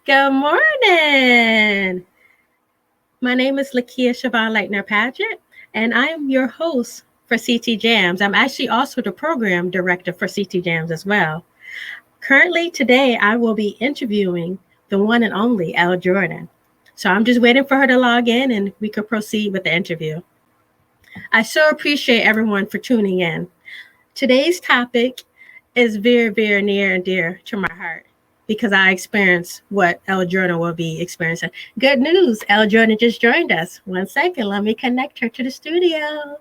Good morning. My name is Lakia Siobhan Leitner Paget, and I am your host for CT JAMZ. I'm actually also the program director for CT JAMZ as well. Currently, today, I will be interviewing the one and only Elle Jordan. So I'm just waiting for her to log in and we could proceed with the interview. I so appreciate everyone for tuning in. Today's topic is very, very near and dear to my heart because I experienced what Elle Jordan will be experiencing. Good news, Elle Jordan just joined us. 1 second, let me connect her to the studio.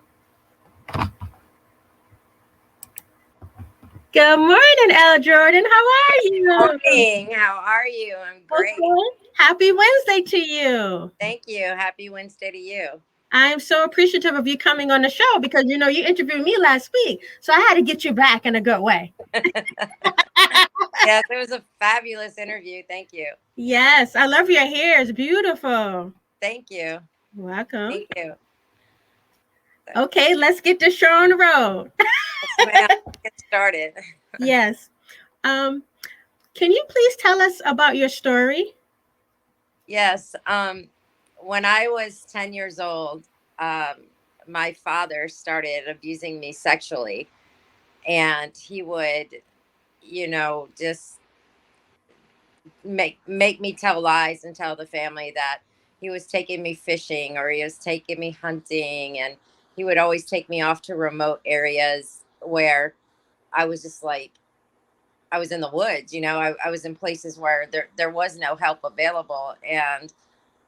Good morning, Elle Jordan. How are you? Morning. How are you? I'm great. Okay. Happy Wednesday to you. Thank you. Happy Wednesday to you. I'm so appreciative of you coming on the show because you interviewed me last week. So I had to get you back in a good way. Yes, it was a fabulous interview. Thank you. Yes, I love your hair. It's beautiful. Thank you. Welcome. Thank you. Okay, let's get this show on the road. Yes, ma'am. Get started. Yes. Um, can you please tell us about your story? Yes. When I was 10 years old, my father started abusing me sexually, and he would, just make me tell lies and tell the family that he was taking me fishing or he was taking me hunting, and he would always take me off to remote areas where I was just like I was in the woods. I was in places where there was no help available, and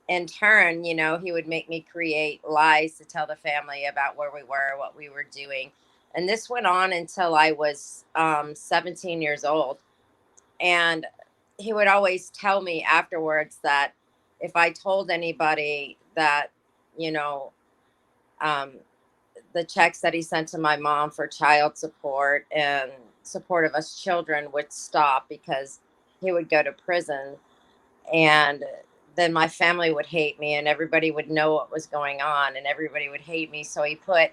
in turn, he would make me create lies to tell the family about where we were, what we were doing. And this went on until I was 17 years old. And he would always tell me afterwards that if I told anybody that, you know, um, the checks that he sent to my mom for child support and support of us children would stop because he would go to prison. And then my family would hate me and everybody would know what was going on and everybody would hate me. So he put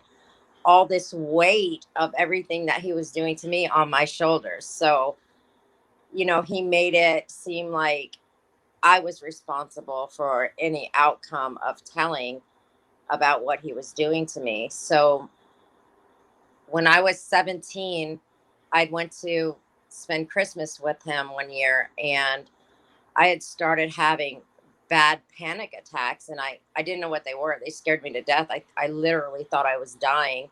all this weight of everything that he was doing to me on my shoulders. So he made it seem like I was responsible for any outcome of telling about what he was doing to me. So when I was 17, I went to spend Christmas with him one year, and I had started having bad panic attacks, and I didn't know what they were. They scared me to death. I literally thought I was dying.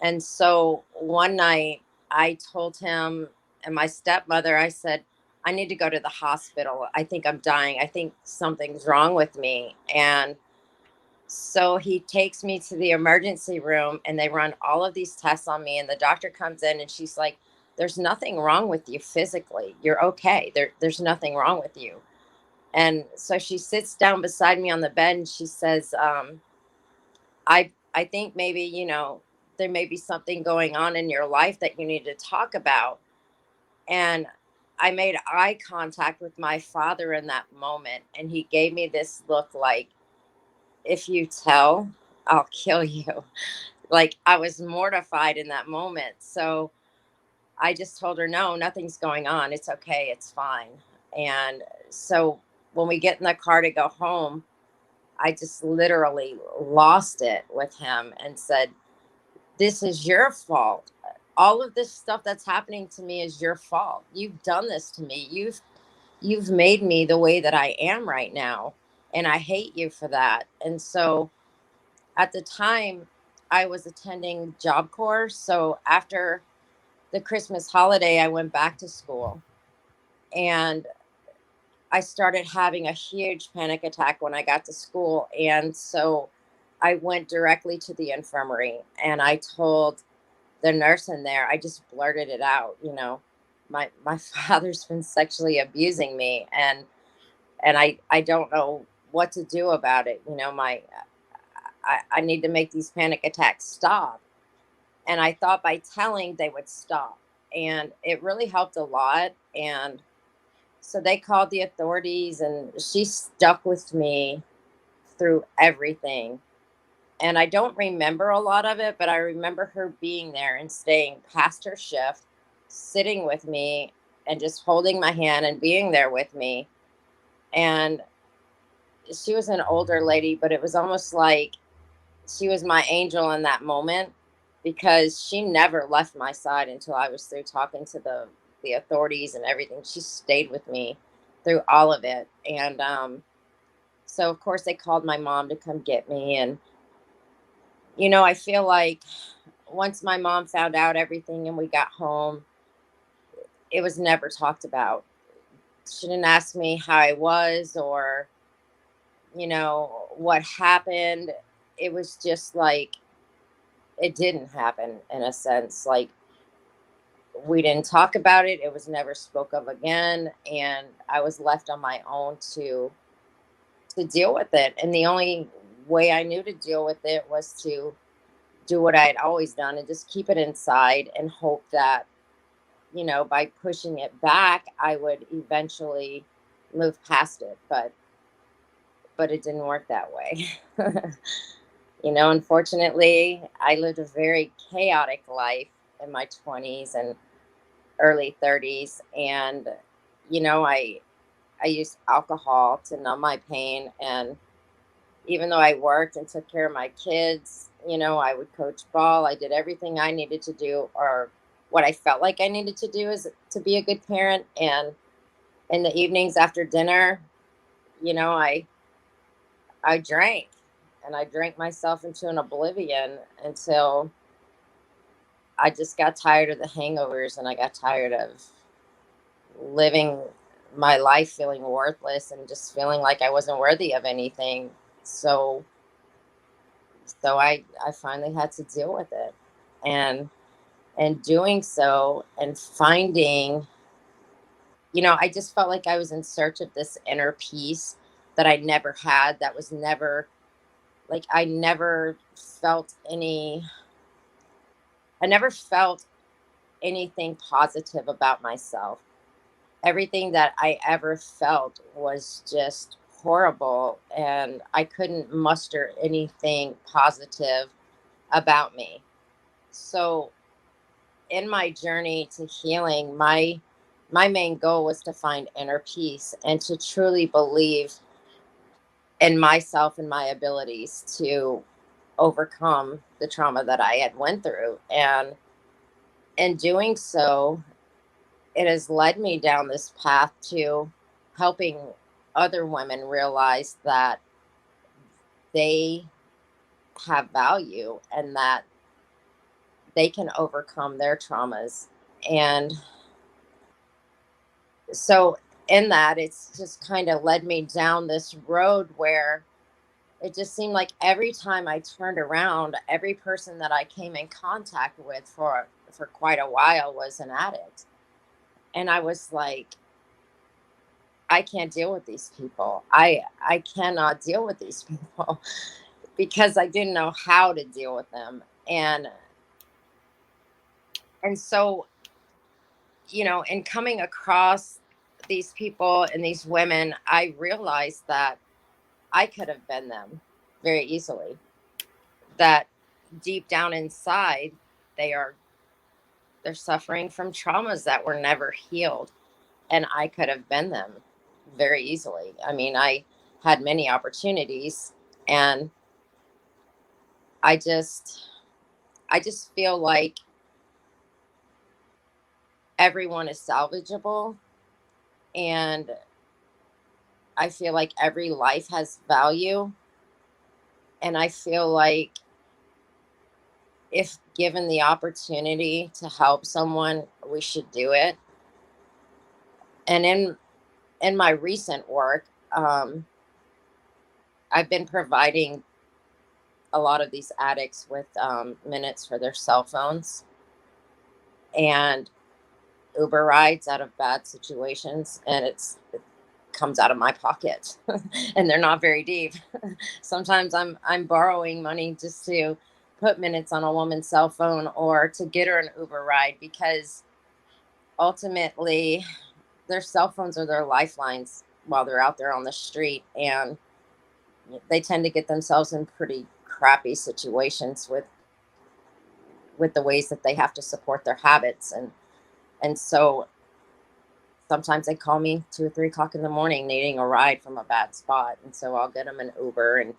And so one night I told him and my stepmother, I said, I need to go to the hospital. I think I'm dying. I think something's wrong with me. And so he takes me to the emergency room and they run all of these tests on me. And the doctor comes in and she's like, there's nothing wrong with you physically. You're okay. There's nothing wrong with you. And so she sits down beside me on the bed and she says, I think maybe, there may be something going on in your life that you need to talk about. And I made eye contact with my father in that moment. And he gave me this look like, if you tell, I'll kill you. Like I was mortified in that moment. So I just told her, no, nothing's going on. It's okay. It's fine. And so when we get in the car to go home, I just literally lost it with him and said, this is your fault. All of this stuff that's happening to me is your fault. You've done this to me. You've made me the way that I am right now, and I hate you for that. And so at the time I was attending Job Corps, so after the Christmas holiday I went back to school, and I started having a huge panic attack when I got to school. And so I went directly to the infirmary and I told the nurse in there, I just blurted it out, my father's been sexually abusing me, and I don't know what to do about it. I need to make these panic attacks stop. And I thought by telling they would stop. And it really helped a lot. And so they called the authorities and she stuck with me through everything. And I don't remember a lot of it, but I remember her being there and staying past her shift, sitting with me and just holding my hand and being there with me. And she was an older lady, but it was almost like she was my angel in that moment, because she never left my side until I was through talking to the authorities and everything. She stayed with me through all of it. And so of course they called my mom to come get me. And I feel like once my mom found out everything and we got home, it was never talked about. She didn't ask me how I was, or what happened. It was just like it didn't happen, in a sense. Like, we didn't talk about it. It was never spoke of again, and I was left on my own to deal with it. And the only way I knew to deal with it was to do what I had always done and just keep it inside and hope that, by pushing it back, I would eventually move past it. But it didn't work that way. Unfortunately, I lived a very chaotic life in my 20s and early 30s. And, I used alcohol to numb my pain. And even though I worked and took care of my kids, I would coach ball. I did everything I needed to do, or what I felt like I needed to do, is to be a good parent. And in the evenings after dinner, I drank, and I drank myself into an oblivion until I just got tired of the hangovers, and I got tired of living my life feeling worthless and just feeling like I wasn't worthy of anything. So I finally had to deal with it. And doing so, and finding, I just felt like I was in search of this inner peace that I never had. That was never, like, I never felt anything positive about myself. Everything that I ever felt was just horrible, and I couldn't muster anything positive about me. So in my journey to healing, my main goal was to find inner peace and to truly believe in myself and my abilities to overcome the trauma that I had went through. And in doing so, it has led me down this path to helping other women realize that they have value and that they can overcome their traumas. And so, in that, it's just kind of led me down this road where it just seemed like every time I turned around, every person that I came in contact with for quite a while was an addict. And I was like, I can't deal with these people. I cannot deal with these people because I didn't know how to deal with them. And so, in coming across these people and these women, I realized that I could have been them very easily. That deep down inside, they are they're suffering from traumas that were never healed, and I could have been them very easily. I mean, I had many opportunities, and I just I just feel like everyone is salvageable, and I feel like every life has value, and I feel like if given the opportunity to help someone, we should do it. And in my recent work, I've been providing a lot of these addicts with minutes for their cell phones and Uber rides out of bad situations, and it comes out of my pocket, and they're not very deep. Sometimes I'm borrowing money just to put minutes on a woman's cell phone or to get her an Uber ride, because ultimately their cell phones are their lifelines while they're out there on the street, and they tend to get themselves in pretty crappy situations with the ways that they have to support their habits. And so sometimes they call me 2 or 3 o'clock in the morning needing a ride from a bad spot. And so I'll get them an Uber and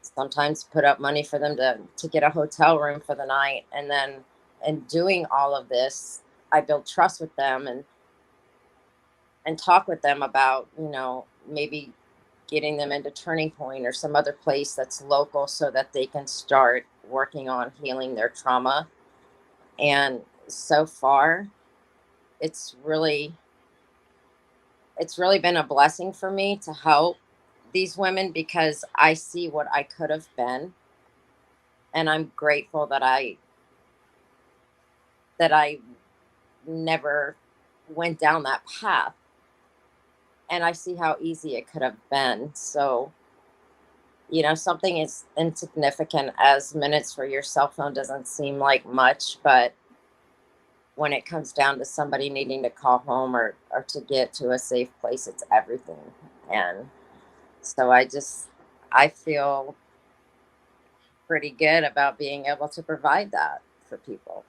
sometimes put up money for them to get a hotel room for the night. And then in doing all of this, I build trust with them and talk with them about, maybe getting them into Turning Point or some other place that's local so that they can start working on healing their trauma. And so far, it's really it's really been a blessing for me to help these women because I see what I could have been, and I'm grateful that I never went down that path, and I see how easy it could have been. So, something as insignificant as minutes for your cell phone doesn't seem like much, but when it comes down to somebody needing to call home or to get to a safe place, it's everything. And so I feel pretty good about being able to provide that for people.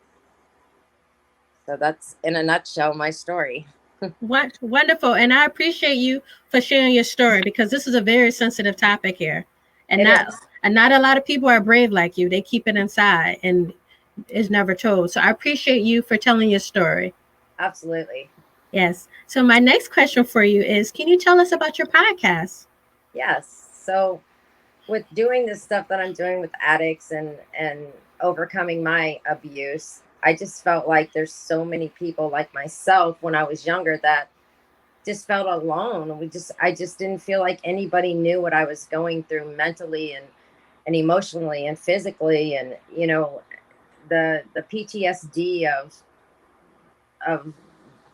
So that's in a nutshell my story. What wonderful. And I appreciate you for sharing your story because this is a very sensitive topic here. And It not is. and not a lot of people are brave like you. They keep it inside and is never told. So I appreciate you for telling your story. Absolutely. Yes. So my next question for you is, can you tell us about your podcast? Yes. So with doing this stuff that I'm doing with addicts and overcoming my abuse, I just felt like there's so many people like myself when I was younger that just felt alone. I just didn't feel like anybody knew what I was going through mentally and emotionally and physically, and the PTSD of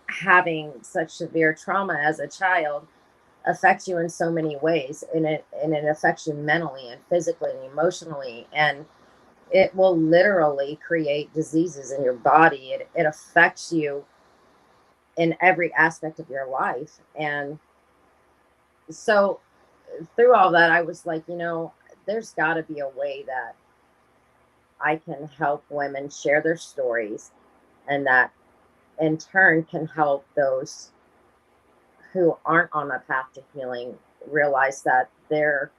having such severe trauma as a child affects you in so many ways, and it affects you mentally and physically and emotionally, and it will literally create diseases in your body. It affects you in every aspect of your life. And so through all that, I was like, there's got to be a way that I can help women share their stories, and that in turn can help those who aren't on a path to healing realize that they're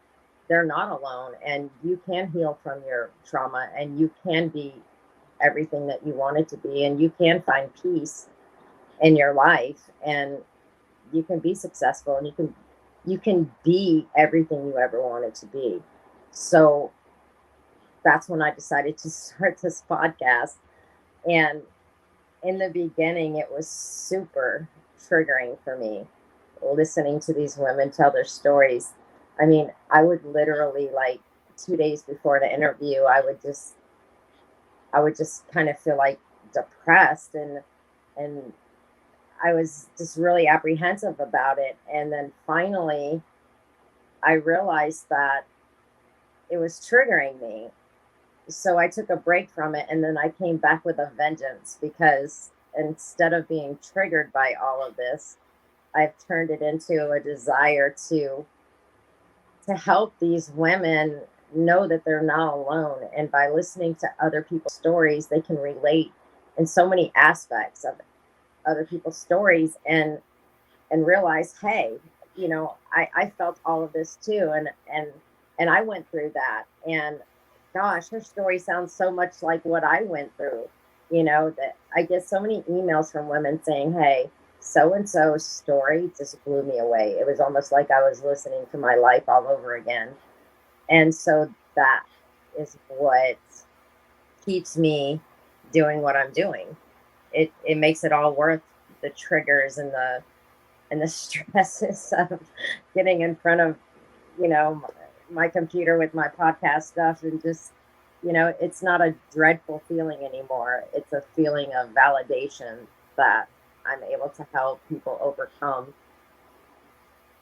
not alone, and you can heal from your trauma, and you can be everything that you wanted to be, and you can find peace in your life, and you can be successful, and you can be everything you ever wanted to be. So that's when I decided to start this podcast. And in the beginning, it was super triggering for me listening to these women tell their stories. I mean, I would literally, like, 2 days before the interview, I would just kind of feel like depressed, and I was just really apprehensive about it. And then finally, I realized that it was triggering me. So I took a break from it, and then I came back with a vengeance because instead of being triggered by all of this, I've turned it into a desire to help these women know that they're not alone. And by listening to other people's stories, they can relate in so many aspects of other people's stories, and realize, hey, I felt all of this too, and I went through that. And gosh, her story sounds so much like what I went through. That I get so many emails from women saying, hey, so and so's story just blew me away. It was almost like I was listening to my life all over again. And so that is what keeps me doing what I'm doing. It makes it all worth the triggers and the stresses of getting in front of, you know, my computer with my podcast stuff, and just, it's not a dreadful feeling anymore. It's a feeling of validation that I'm able to help people overcome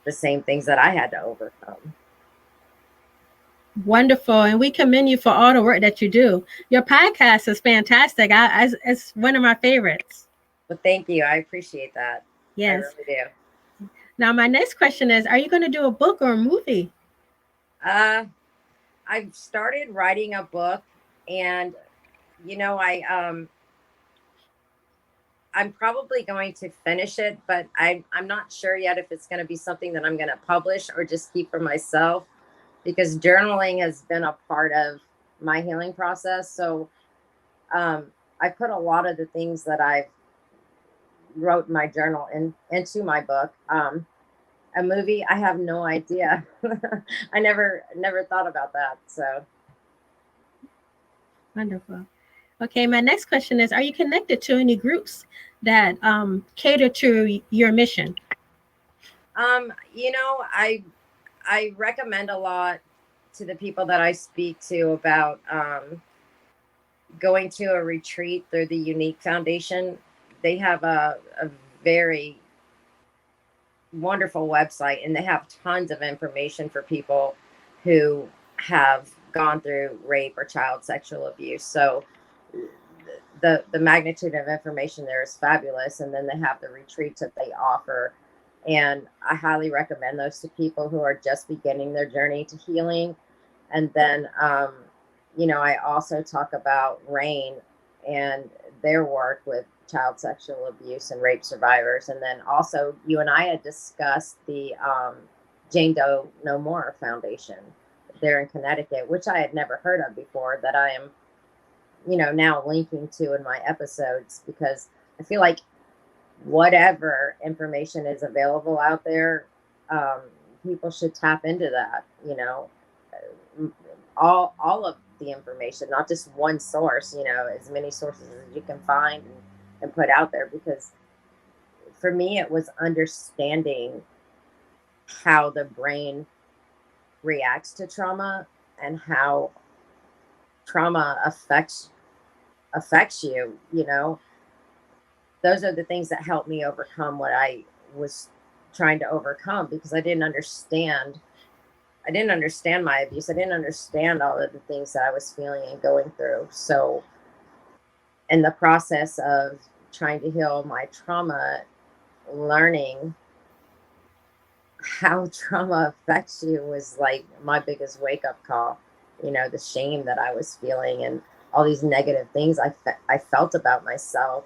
the same things that I had to overcome. Wonderful. And we commend you for all the work that you do. Your podcast is fantastic. It's one of my favorites. But thank you. I appreciate that. I Yes. really do. Now, my next question is, are you going to do a book or a movie? Uh, I've started writing a book, and you know, I'm probably going to finish it, but I'm not sure yet if it's going to be something that I'm going to publish or just keep for myself, because journaling has been a part of my healing process. So I put a lot of the things that I've wrote in my journal into my book. A movie, I have no idea. I never thought about that. So Wonderful. Okay, my next question is, are you connected to any groups that cater to your mission? you know, I recommend a lot to the people that I speak to about going to a retreat through the Unique Foundation. They have a very wonderful website, and they have tons of information for people who have gone through rape or child sexual abuse. So the magnitude of information there is fabulous. And then they have the retreats that they offer, and I highly recommend those to people who are just beginning their journey to healing. And then I also talk about RAIN and their work with child sexual abuse and rape survivors. And then also, you and I had discussed the Jane Doe No More Foundation there in Connecticut, which I had never heard of before, that I am, now linking to in my episodes, because I feel like whatever information is available out there, um, people should tap into that, all of the information, not just one source, as many sources as you can find and put out there. Because for me, it was understanding how the brain reacts to trauma and how trauma affects you. Those are the things that helped me overcome what I was trying to overcome, because I didn't understand my abuse. I didn't understand all of the things that I was feeling and going through. So, in the process of trying to heal my trauma, learning how trauma affects you was like my biggest wake up call. The shame that I was feeling and all these negative things I felt about myself.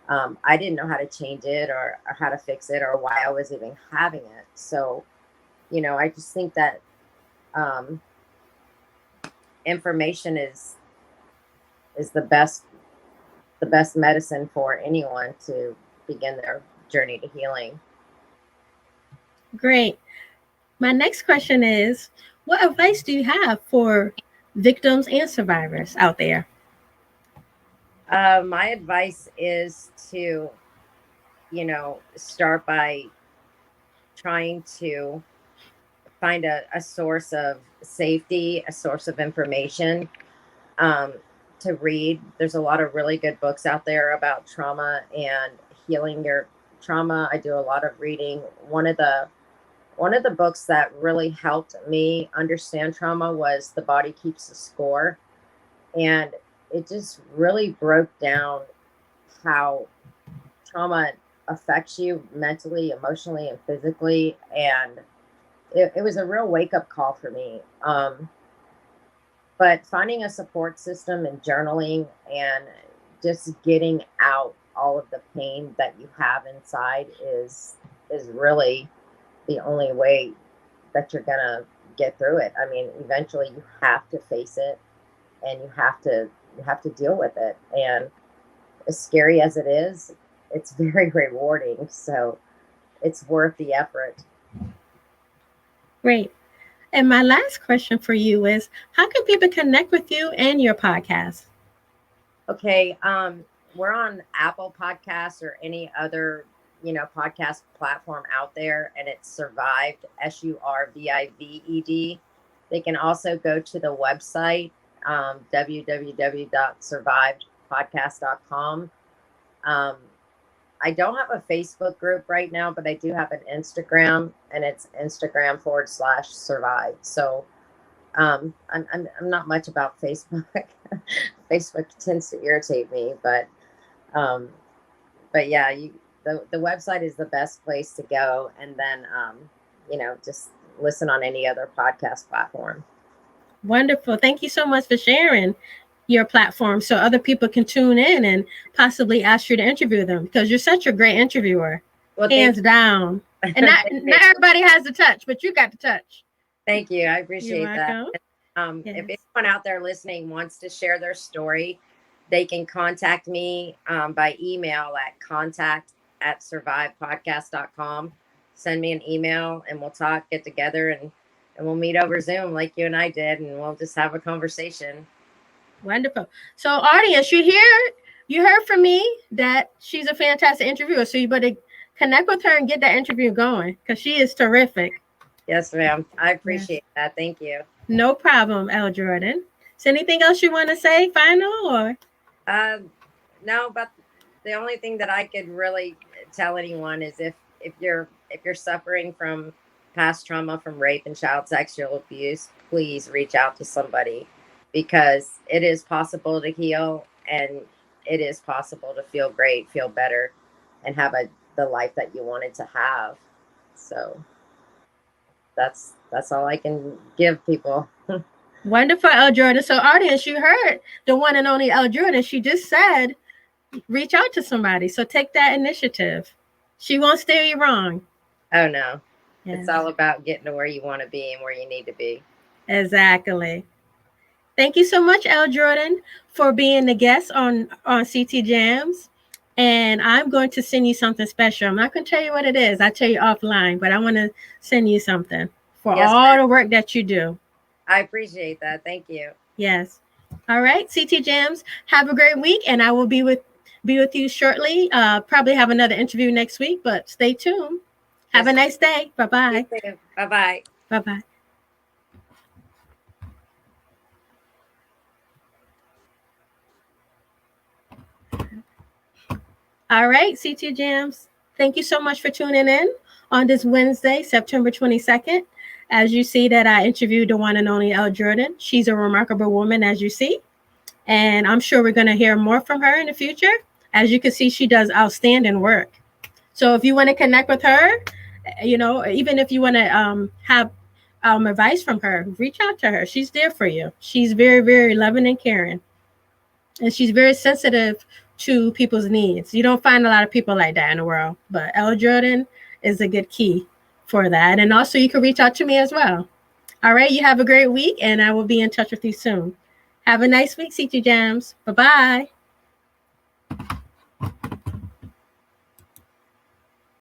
I didn't know how to change it, or how to fix it, or why I was even having it. So, I just think that um, information is the best medicine for anyone to begin their journey to healing. Great. My next question is, what advice do you have for victims and survivors out there? My advice is to, start by trying to find a source of safety, a source of information, um, to read. There's a lot of really good books out there about trauma and healing your trauma. I do a lot of reading. One of the books that really helped me understand trauma was The Body Keeps the Score. And it just really broke down how trauma affects you mentally, emotionally, and physically. And it was a real wake up call for me. But finding a support system and journaling and just getting out all of the pain that you have inside is really the only way that you're gonna get through it. I mean, eventually you have to face it, and you have to deal with it. And as scary as it is, it's very rewarding. So it's worth the effort. Great. And my last question for you is, how can people connect with you and your podcast? Okay, we're on Apple Podcasts or any other podcast platform out there, and it's Survived, SURVIVED. They can also go to the website, www.survivedpodcast.com. Um, I don't have a Facebook group right now, but I do have an Instagram, and it's Instagram/survived. So I'm not much about Facebook. Facebook tends to irritate me, um, but yeah, the website is the best place to go, and then just listen on any other podcast platform. Wonderful. Thank you so much for sharing. your platform so other people can tune in and possibly ask you to interview them, because you're such a great interviewer, Well, hands down. And not everybody has the touch, but you got the touch. Thank you. I You're appreciate that. welcome. If Yes. anyone out there listening wants to share their story, they can contact me by email at contact@survivepodcast.com. Send me an email and we'll talk, get together, and we'll meet over Zoom like you and I did, and we'll just have a conversation. Wonderful. So, audience, you heard from me that she's a fantastic interviewer. So you better connect with her and get that interview going, because she is terrific. Yes, ma'am. I appreciate that. Thank you. No problem, L. Jordan. Is anything else you want to say, final, or? No, but the only thing that I could really tell anyone is if you're suffering from past trauma from rape and child sexual abuse, please reach out to somebody, because it is possible to heal, and it is possible to feel great, feel better, and have the life that you wanted to have. So that's all I can give people. Wonderful, L. Jordan. So, audience, you heard the one and only L. Jordan. She just said, reach out to somebody. So take that initiative. She won't steer you wrong. Oh, no. Yes. It's all about getting to where you want to be and where you need to be. Exactly. Thank you so much, L. Jordan, for being the guest on CT JAMZ. And I'm going to send you something special. I'm not going to tell you what it is. I'll tell you offline, but I want to send you something for all the work that you do. I appreciate that. Thank you. Yes. All right, CT JAMZ, have a great week, and I will be with you shortly. Probably have another interview next week, but stay tuned. Have a nice day. Bye-bye. Bye-bye. Bye-bye. All right, CT JAMZ, thank you so much for tuning in on this Wednesday, September 22nd. As you see that I interviewed the one and only L. Jordan. She's a remarkable woman, as you see. And I'm sure we're going to hear more from her in the future. As you can see, she does outstanding work. So if you want to connect with her, even if you want to have advice from her, reach out to her. She's there for you. She's very, very loving and caring. And she's very sensitive to people's needs. You don't find a lot of people like that in the world, but L. Jordan is a good key for that. And also you can reach out to me as well. All right, you have a great week, and I will be in touch with you soon. Have a nice week, CT JAMZ. Bye-bye.